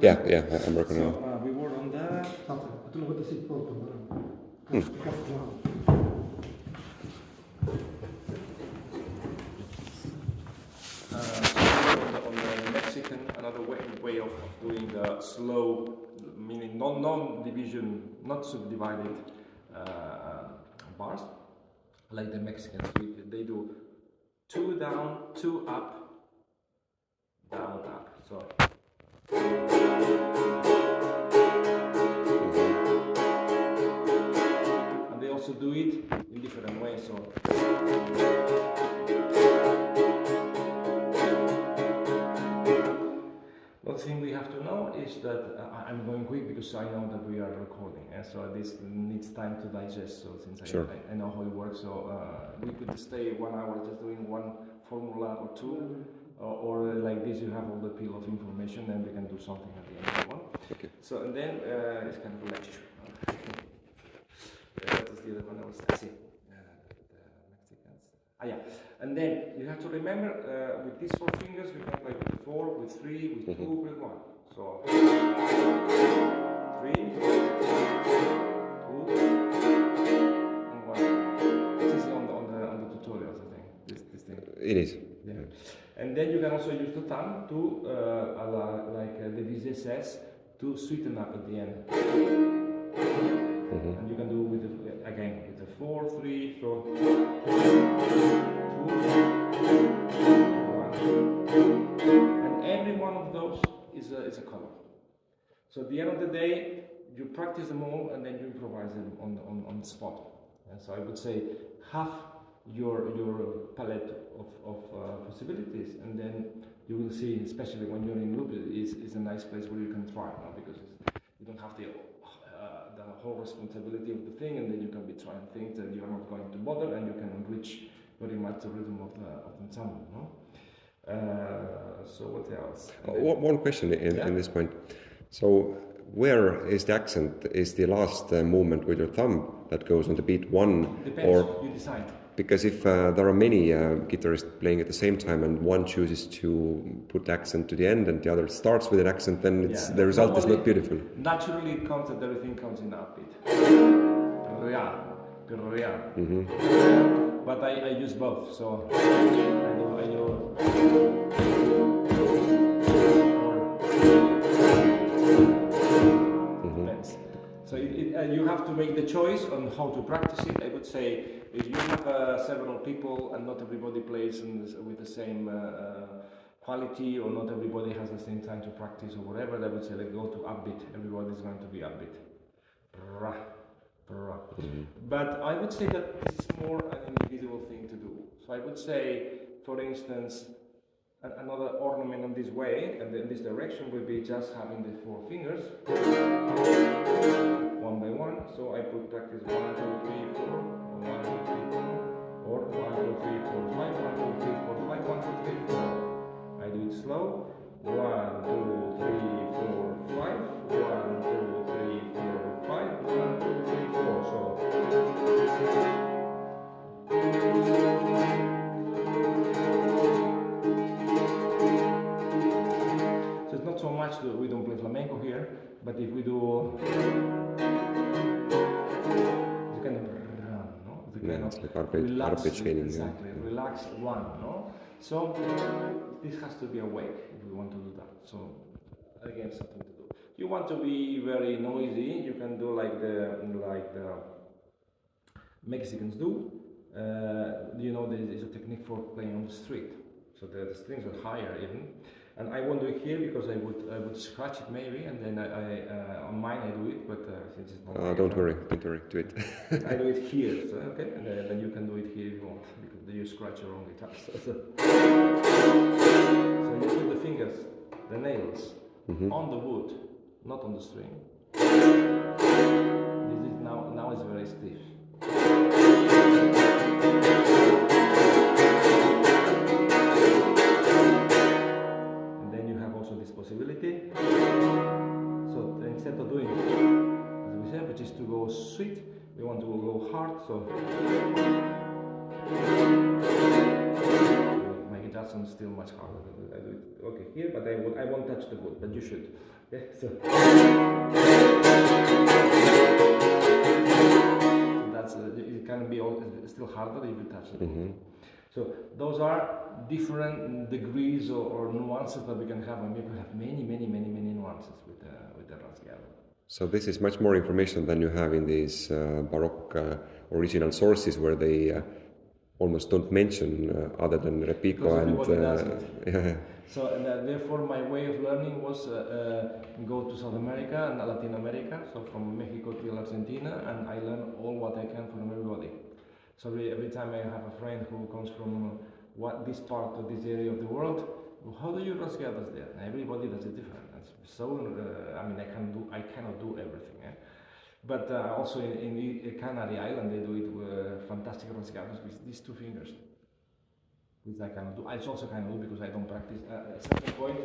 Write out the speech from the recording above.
I'm working on it. So we were on the... on the Mexican, another way of doing the slow, meaning non-division, not subdivided bars, like the Mexicans. They do 2 down, 2 up, down, up. So. And they also do it in different ways. So. One thing we have to know is that I'm going quick because I know that we are recording, and so this needs time to digest. So since I know how it works, so we could stay 1 hour just doing one formula or two, or like this you have all the pile of information, and we can do something at the end of the one. Okay. So and then it's kind of a lecture. What is the other one I was saying? Yeah, and then you have to remember with these 4 fingers we have like with 4, with 3, with 2, with 1. So 3, 2, and 1. This is on the tutorials, I think. This thing. It is. Yeah. And then you can also use the thumb to, like the Visé says, to sweeten up at the end. And you can do with again with the 4, 3, so 2, 1. And every one of those is a color. So at the end of the day, you practice them all and then you improvise them on the spot. And so I would say half your palette of possibilities, and then you will see, especially when you're in loop, is a nice place where you can try, because you don't have the whole responsibility of the thing, and then you can be trying things that you're not going to bother, and you can enrich very much the rhythm of the ensemble. No? So what else? One question in this point. So where is the accent? Is the last movement with your thumb that goes on the beat 1? Depends, or you decide. Because if there are many guitarists playing at the same time and one chooses to put the accent to the end and the other starts with an accent, then the result is not beautiful. Naturally it comes that everything comes in upbeat. But I use both, so I do. Depends. So you have to make the choice on how to practice it. I would say if you have several people and not everybody plays with the same quality, or not everybody has the same time to practice or whatever, I would say like go to upbeat. Everybody's going to be upbeat. But I would say that this is more an individual thing to do. So I would say, for instance, another ornament in this way and in this direction will be just having the 4 fingers, 1 by 1. So I could practice 1, 2, 3, 4, 1, 2, 3, 4, or 1, 2, 3, 4, 5, 1, 2, 3, 4, 5, 1, 2, 3, 4. I do it slow. 1, 2, 3, 4, 5, 1, 2, 3, 4, 5, 1, 2, 3, 4. So it's not so much that we don't play flamenco here, but if we do it's kind of no? It's like arpeggiating. Exactly, relaxed one, no? So this has to be awake if we want to do that. So again, something to do. You want to be very noisy, you can do like the Mexicans do. You know, there is a technique for playing on the street. So the strings are higher even. And I won't do it here because I would scratch it maybe, and then I on mine I do it, but since it's not don't worry, do it. I do it here, so okay, and then you can do it here if you want, because then you scratch your own guitar. So you put the fingers, the nails, on the wood, not on the string. This is now it's very stiff. Possibility. So instead of doing, as we said, which is to go sweet, we want to go hard. So my guitar one's still much harder. I do it okay here, but I won't touch the wood, but you should. Okay, so that's it can be still harder if you touch the wood. So those are different degrees or nuances that we can have, and we can have many nuances with the rasgueado. So this is much more information than you have in these Baroque original sources, where they almost don't mention other than repico and. So and therefore my way of learning was go to South America and Latin America, so from Mexico till Argentina, and I learn all what I can from everybody. So every time I have a friend who comes from this part of this area of the world, how do you rasgueados there? And everybody does it different. So I cannot do everything. But also in Canary Island they do it fantastic rasgueados with these two fingers, which I cannot do. I also cannot do because I don't practice. At a certain point